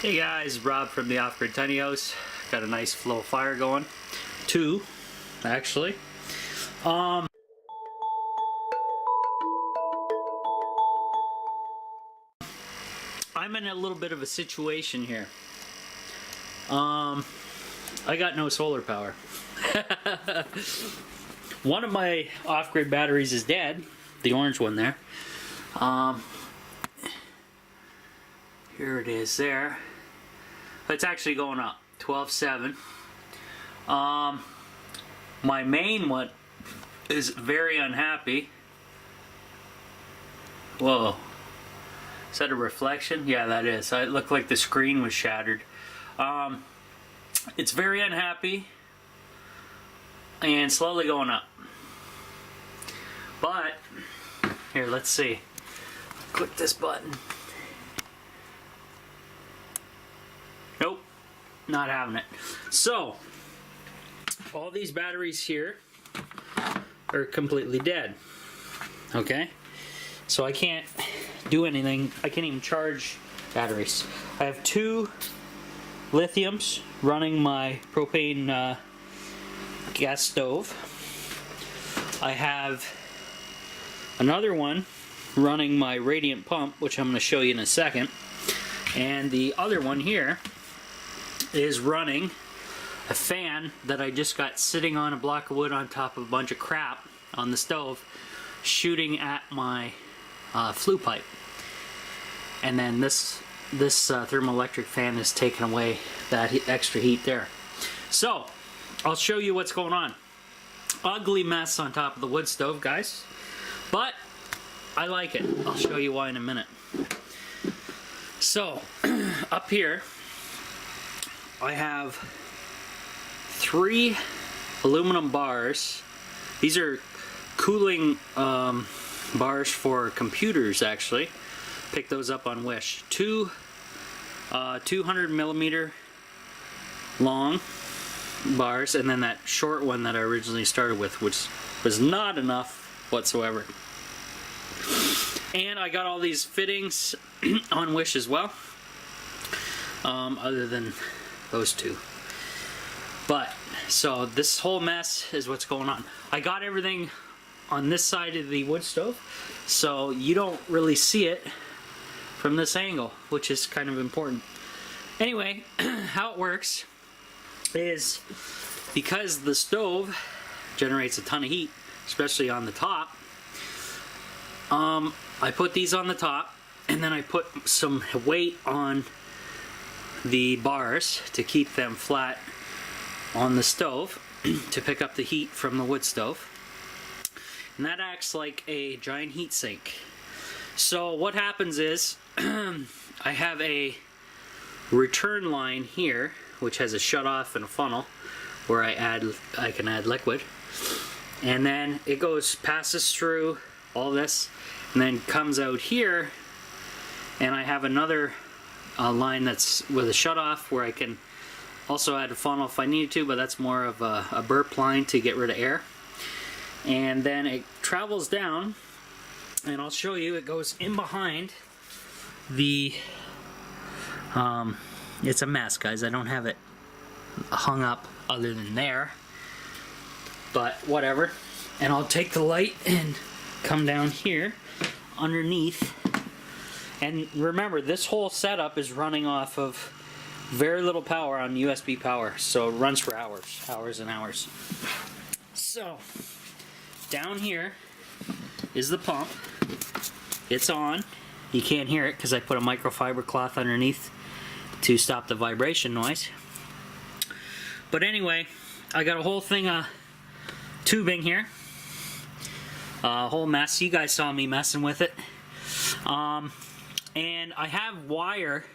Hey guys, Rob from the Off-Grid Tiny House. Got a nice flow of fire going. Two, actually. I'm in a little bit of a situation here. I got no solar power. One of my off-grid batteries is dead, the orange one there. Here it is there. It's actually going up, 12.7. My main one is very unhappy. Whoa. Is that a reflection? Yeah, that is. It looked like the screen was shattered. It's very unhappy and slowly going up. But, here, let's see. Click this button. Nope, not having it. So, all these batteries here are completely dead. Okay? So I can't do anything. I can't even charge batteries. I have two lithiums running my propane gas stove. I have another one running my radiant pump, which I'm going to show you in a second. And the other one here is running a fan that I just got sitting on a block of wood on top of a bunch of crap on the stove, shooting at my flue pipe. And then this thermoelectric fan is taking away that extra heat there. So I'll show you what's going on. Ugly mess on top of the wood stove, guys, but I like it. I'll show you why in a minute. So up here I have 3 aluminum bars. These are cooling bars for computers, actually. Picked those up on Wish. 2 200 millimeter long bars, and then that short one that I originally started with, which was not enough whatsoever. And I got all these fittings on Wish as well, other than those two. But, so this whole mess is what's going on. I got everything on this side of the wood stove, so you don't really see it from this angle, which is kind of important. Anyway, how it works is, because the stove generates a ton of heat, especially on the top, I put these on the top, and then I put some weight on the bars to keep them flat on the stove to pick up the heat from the wood stove. And that acts like a giant heat sink. So what happens is, I have a return line here, which has a shutoff and a funnel where I can add liquid, and then it passes through all this and then comes out here, and I have another line that's with a shutoff where I can also add a funnel if I need to, but that's more of a burp line to get rid of air. And then it travels down, and I'll show you, it goes in behind the it's a mess, guys. I don't have it hung up other than there, but whatever. And I'll take the light and come down here underneath. And remember, this whole setup is running off of very little power on USB power, so it runs for hours and hours. So down here is the pump. It's on. You can't hear it because I put a microfiber cloth underneath to stop the vibration noise. But anyway, I got a whole thing of tubing here. A whole mess. You guys saw me messing with it. And I have wire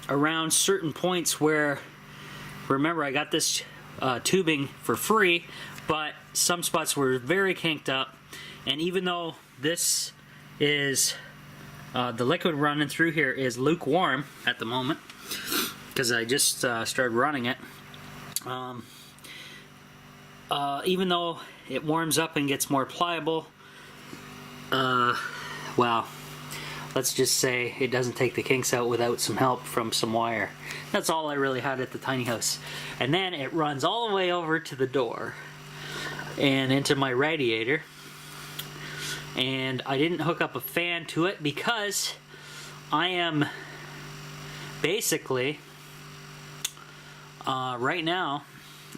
around certain points where, remember, I got this tubing for free, but some spots were very kinked up. And even though this is the liquid running through here is lukewarm at the moment, because I just started running it, even though it warms up and gets more pliable, well, let's just say it doesn't take the kinks out without some help from some wire. That's all I really had at the tiny house. And then it runs all the way over to the door and into my radiator. And I didn't hook up a fan to it because I am basically right now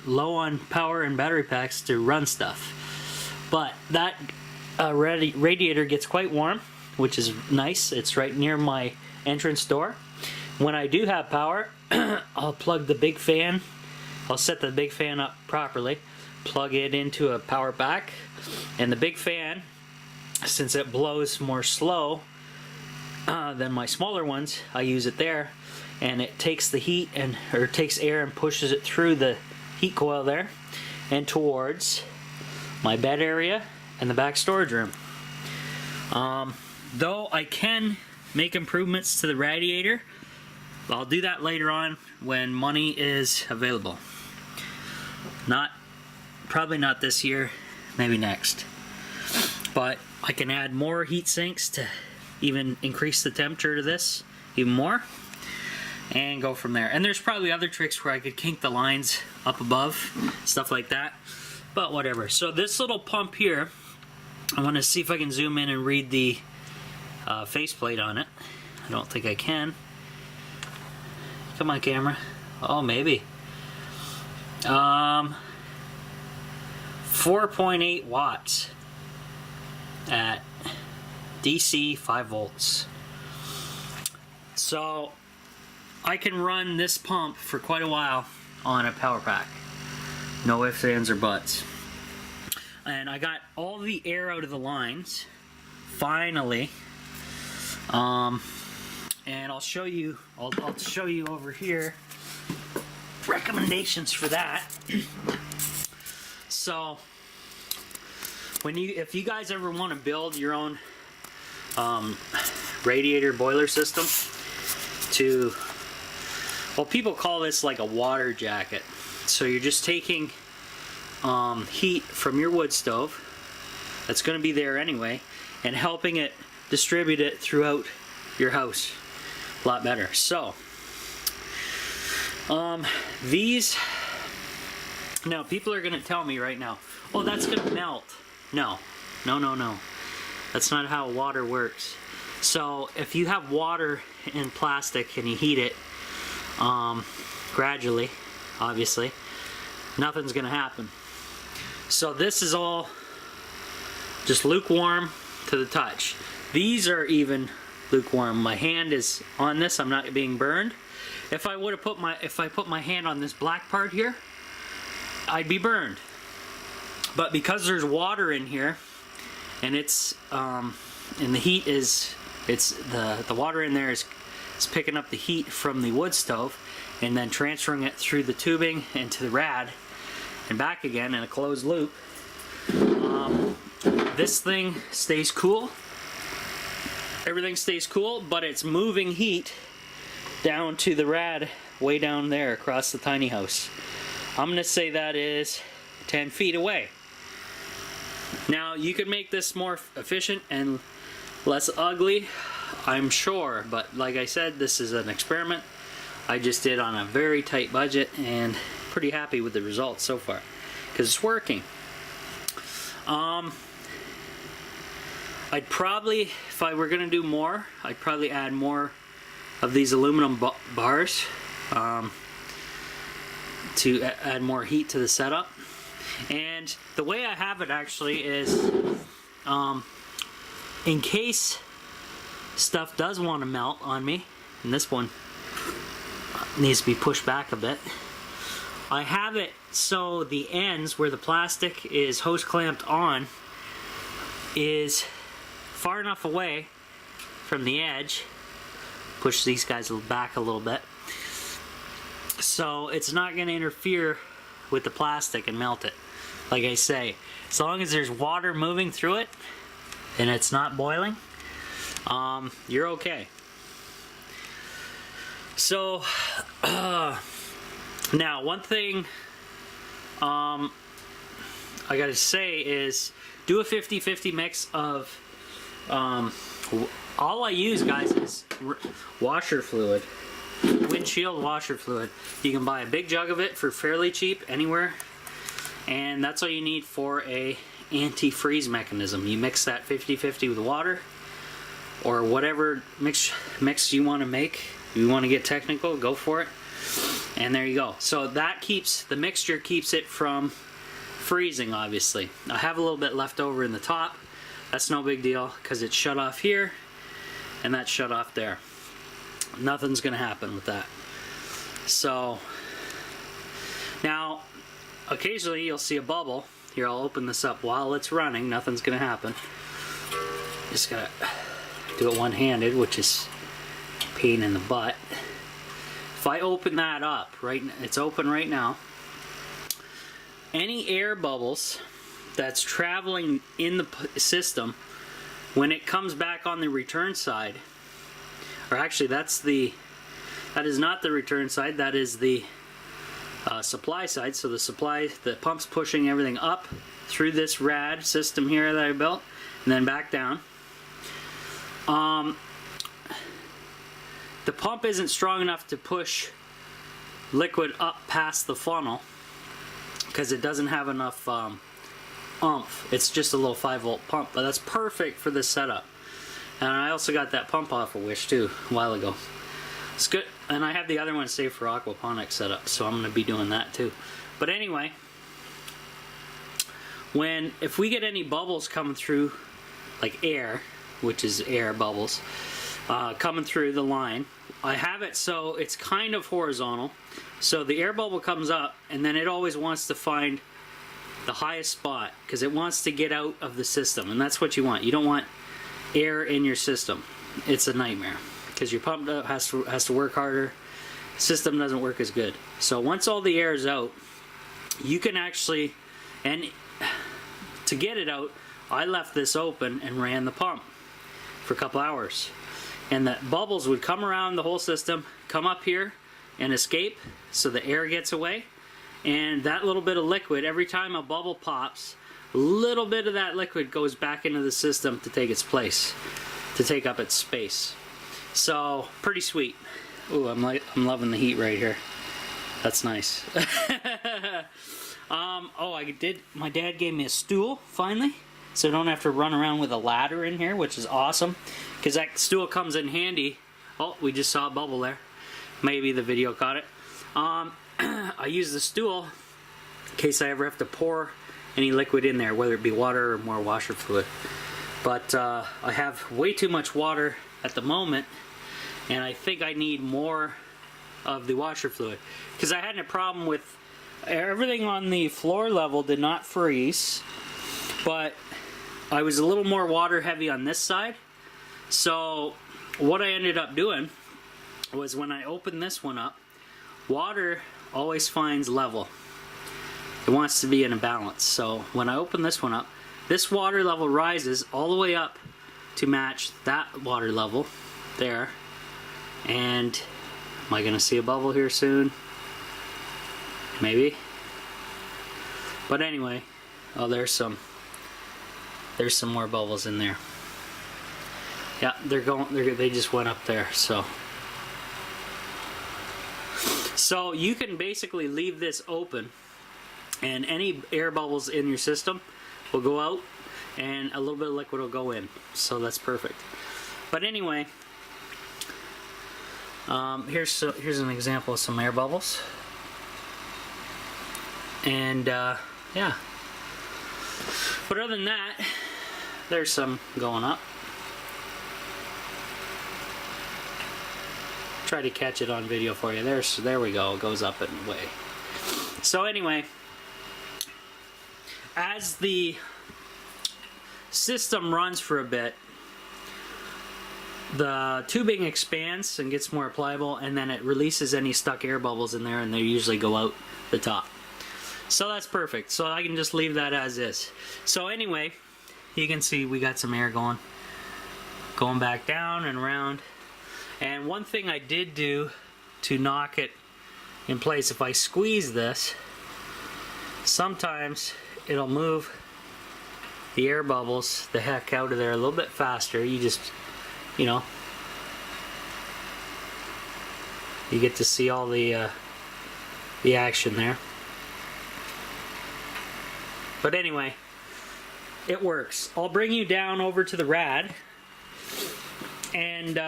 low on power and battery packs to run stuff. But that radiator gets quite warm, which is nice. It's right near my entrance door. When I do have power, I'll plug the big fan. I'll set the big fan up properly, plug it into a power pack, and the big fan, since it blows more slow than my smaller ones, I use it there, and it takes the heat or takes air and pushes it through the heat coil there and towards my bed area and the back storage room. Though I can make improvements to the radiator, I'll do that later on when money is available. Probably not this year, maybe next. But I can add more heat sinks to even increase the temperature to this even more and go from there. And there's probably other tricks where I could kink the lines up above, stuff like that. But whatever. So this little pump here, I want to see if I can zoom in and read the faceplate on it. I don't think I can. Come on, camera. Oh, maybe. 4.8 watts at DC 5 volts. So I can run this pump for quite a while on a power pack. No ifs, ands, or buts. And I got all the air out of the lines, finally. And I'll show you over here recommendations for that. So if you guys ever want to build your own radiator boiler system well, people call this like a water jacket. So you're just taking heat from your wood stove that's going to be there anyway and helping it distribute it throughout your house a lot better. So these, now people are going to tell me right now, oh, that's going to melt. No, that's not how water works. So if you have water in plastic and you heat it gradually, obviously, nothing's gonna happen. So this is all just lukewarm to the touch. These are even lukewarm. My hand is on this, I'm not being burned. If I put my hand on this black part here, I'd be burned. But because there's water in here, and it's and the heat is, the water in there is picking up the heat from the wood stove and then transferring it through the tubing into the rad and back again in a closed loop. This thing stays cool. Everything stays cool, but it's moving heat down to the rad way down there across the tiny house. I'm gonna say that is 10 feet away. Now you could make this more efficient and less ugly, I'm sure, but like I said, this is an experiment I just did on a very tight budget and pretty happy with the results so far because it's working. I'd probably, if I were gonna do more, I'd probably add more of these aluminum bars to add more heat to the setup. And the way I have it actually is in case stuff does want to melt on me, and this one needs to be pushed back a bit, I have it so the ends where the plastic is hose clamped on is far enough away from the edge. Push these guys back a little bit so it's not going to interfere with the plastic and melt it. Like I say, as long as there's water moving through it and it's not boiling, you're okay. So now one thing I gotta say is do a 50-50 mix of all I use, guys, is washer fluid. Windshield washer fluid. You can buy a big jug of it for fairly cheap anywhere, and that's all you need for a anti-freeze mechanism. You mix that 50-50 with water or whatever mix you want to make. If you want to get technical, go for it. And there you go. So that keeps the mixture, keeps it from freezing. Obviously, I have a little bit left over in the top. That's no big deal because it's shut off here and that's shut off there. Nothing's gonna happen with that. So now occasionally you'll see a bubble. Here, I'll open this up while it's running. Nothing's gonna happen. Just gotta do it one-handed, which is a pain in the butt. If I open that up, right, it's open right now. Any air bubbles that's traveling in the system, when it comes back on the return side, or actually that is not the return side, that is the supply side. So the pump's pushing everything up through this rad system here that I built, and then back down. The pump isn't strong enough to push liquid up past the funnel because it doesn't have enough oomph. It's just a little 5-volt pump, but that's perfect for this setup. And I also got that pump off of Wish too a while ago. It's good, and I have the other one saved for aquaponics setup, so I'm going to be doing that too. But anyway, if we get any bubbles coming through, like air, which is air bubbles, coming through the line, I have it so it's kind of horizontal. So the air bubble comes up, and then it always wants to find the highest spot because it wants to get out of the system, and that's what you want. You don't want air in your system. It's a nightmare because your pump has to work harder. System doesn't work as good. So once all the air is out, you can actually, and to get it out, I left this open and ran the pump for a couple hours, and the bubbles would come around the whole system, come up here and escape, so the air gets away. And that little bit of liquid, every time a bubble pops, a little bit of that liquid goes back into the system to take its place, to take up its space. So pretty sweet. Ooh, I'm loving the heat right here. That's nice. My dad gave me a stool finally, so I don't have to run around with a ladder in here, which is awesome because that stool comes in handy. Oh, we just saw a bubble there. Maybe the video caught it. I use the stool in case I ever have to pour any liquid in there, whether it be water or more washer fluid. But I have way too much water at the moment, and I think I need more of the washer fluid because I had a problem with everything on the floor level did not freeze, but I was a little more water heavy on this side. So what I ended up doing was when I opened this one up, water always finds level. It wants to be in a balance. So when I open this one up, this water level rises all the way up to match that water level there. And am I going to see a bubble here soon? Maybe. But anyway, oh, there's some more bubbles in there. Yeah, they just went up there. So you can basically leave this open, and any air bubbles in your system will go out, and a little bit of liquid will go in. So that's perfect. But anyway, here's an example of some air bubbles, and yeah. But other than that, there's some going up. Try to catch it on video for you. There we go. It goes up and away. So anyway, as the system runs for a bit, the tubing expands and gets more pliable, and then it releases any stuck air bubbles in there, and they usually go out the top. So that's perfect. So I can just leave that as is. So anyway, you can see we got some air going back down and around. And one thing I did do to knock it in place, if I squeeze this, sometimes it'll move the air bubbles the heck out of there a little bit faster. You just you know, you get to see all the action there. But anyway, it works. I'll bring you down over to the rad and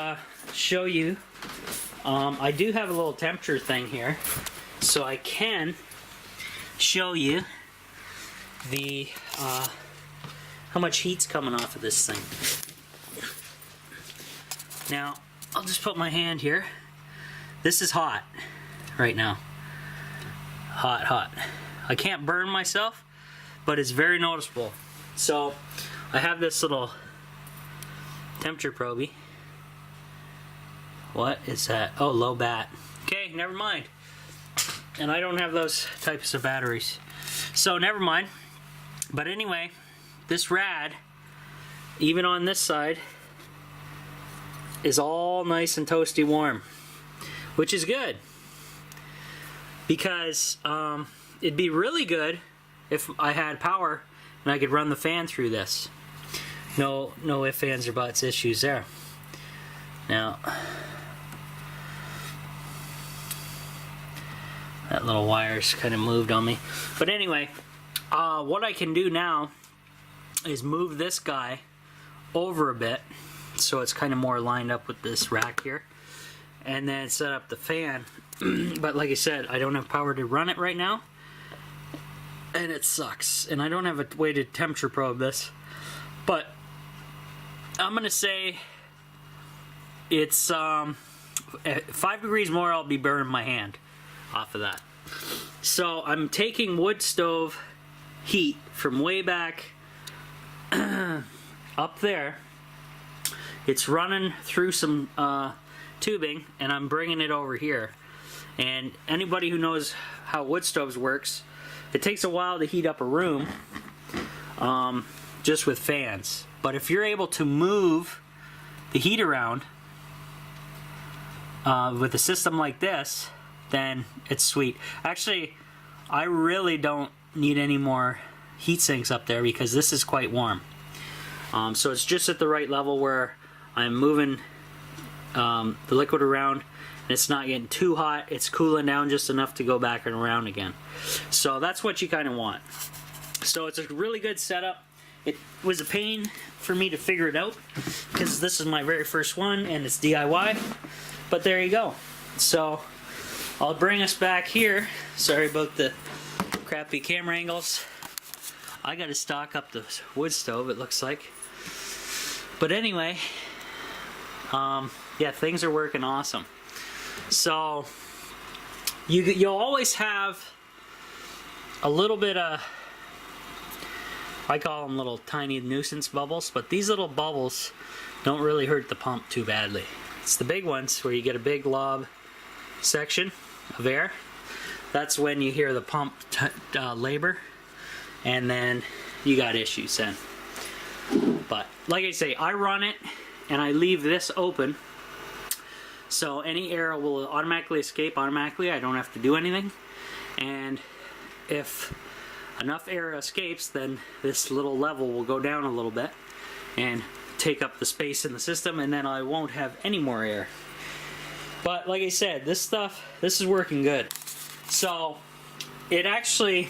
show you. I do have a little temperature thing here, so I can show you the how much heat's coming off of this thing. Now, I'll just put my hand here. This is hot right now. Hot, hot. I can't burn myself, but it's very noticeable. So I have this little temperature probe. What is that? Oh, low bat. Okay, never mind. And I don't have those types of batteries, so never mind. But anyway, this rad, even on this side, is all nice and toasty warm, which is good, because it'd be really good if I had power and I could run the fan through this. No ifs, ands, or buts issues there. Now, that little wire's kind of moved on me. But anyway, what I can do now is move this guy over a bit so it's kind of more lined up with this rack here, and then set up the fan. But like I said, I don't have power to run it right now, and it sucks, and I don't have a way to temperature probe this. But I'm gonna say it's at 5 degrees more, I'll be burning my hand off of that. So I'm taking wood stove heat from way back up there. It's running through some tubing, and I'm bringing it over here. And anybody who knows how wood stoves works, it takes a while to heat up a room just with fans. But if you're able to move the heat around with a system like this, then it's sweet. Actually, I really don't need any more heat sinks up there because this is quite warm. So it's just at the right level where I'm moving the liquid around, and it's not getting too hot. It's cooling down just enough to go back and around again. So that's what you kind of want. So it's a really good setup. It was a pain for me to figure it out because this is my very first one and it's DIY. But there you go. So I'll bring us back here. Sorry about the crappy camera angles. I got to stock up the wood stove, it looks like. But anyway, yeah, things are working awesome. So you'll always have a little bit of, I call them little tiny nuisance bubbles, but these little bubbles don't really hurt the pump too badly. It's the big ones where you get a big lob section of air. That's when you hear the pump labor, and then you got issues then. But like I say, I run it and I leave this open, so any air will automatically escape automatically. I don't have to do anything. And if enough air escapes, then this little level will go down a little bit and take up the space in the system, and then I won't have any more air. But like I said, this is working good. So it actually,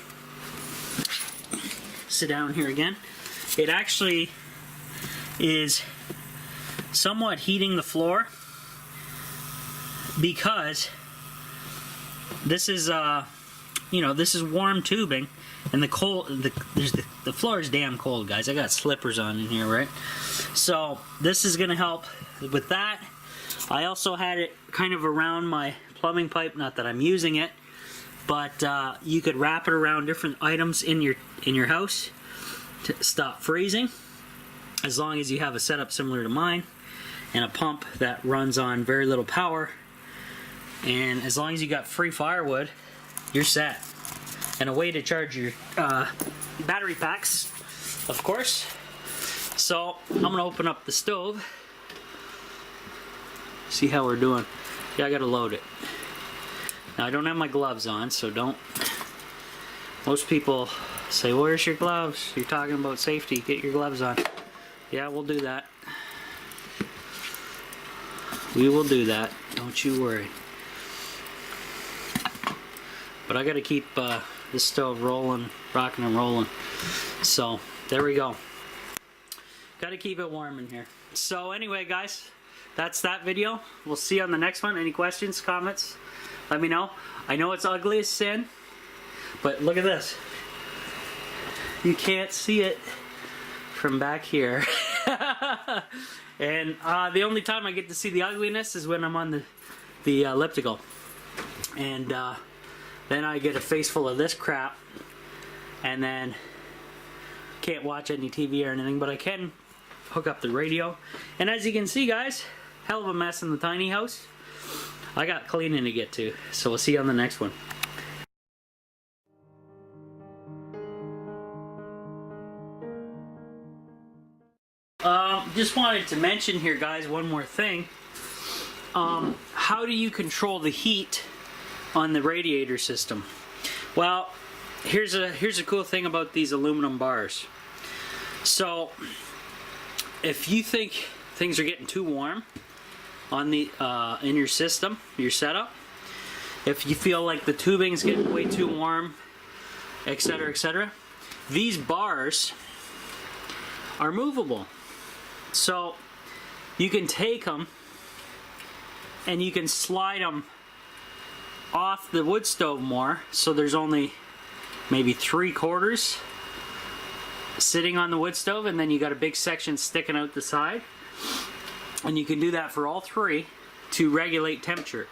sit down here again, it actually is somewhat heating the floor, because this is this is warm tubing, and the floor is damn cold, guys. I got slippers on in here, right? So this is gonna help with that. I also had it kind of around my plumbing pipe, not that I'm using it, but you could wrap it around different items in your house to stop freezing, as long as you have a setup similar to mine and a pump that runs on very little power. And as long as you got free firewood, you're set. And a way to charge your battery packs, of course. So I'm gonna open up the stove, see how we're doing. Yeah, I gotta load it. Now I don't have my gloves on, so don't. Most people say, well, where's your gloves? You're talking about safety, get your gloves on. Yeah, we'll do that. We will do that. Don't you worry. But I got to keep this stove rolling, rocking and rolling. So there we go. Got to keep it warm in here. So anyway, guys, that's that video. We'll see you on the next one. Any questions, comments? Let me know. I know it's ugly as sin, but look at this. You can't see it from back here. And the only time I get to see the ugliness is when I'm on the elliptical. And then I get a face full of this crap, and then can't watch any TV or anything, but I can hook up the radio. And as you can see, guys, hell of a mess in the tiny house. I got cleaning to get to, so we'll see you on the next one. Just wanted to mention here, guys, one more thing. How do you control the heat on the radiator system? Well, here's a cool thing about these aluminum bars. So if you think things are getting too warm on the in your system, your setup, if you feel like the tubing's getting way too warm, etc., etc., these bars are movable. So you can take them and you can slide them off the wood stove more, so there's only maybe 3/4 sitting on the wood stove, and then you got a big section sticking out the side. And you can do that for all three to regulate temperature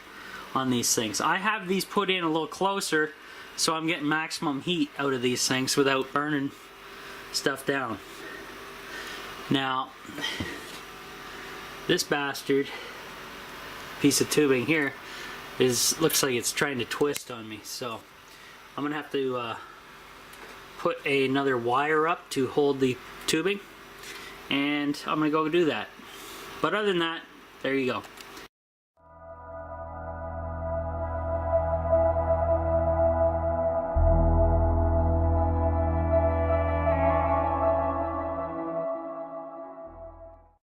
on these things. I have these put in a little closer, so I'm getting maximum heat out of these things without burning stuff down. Now, this bastard piece of tubing here looks like it's trying to twist on me, so I'm gonna have to put another wire up to hold the tubing, and I'm gonna go do that. But other than that, there you go.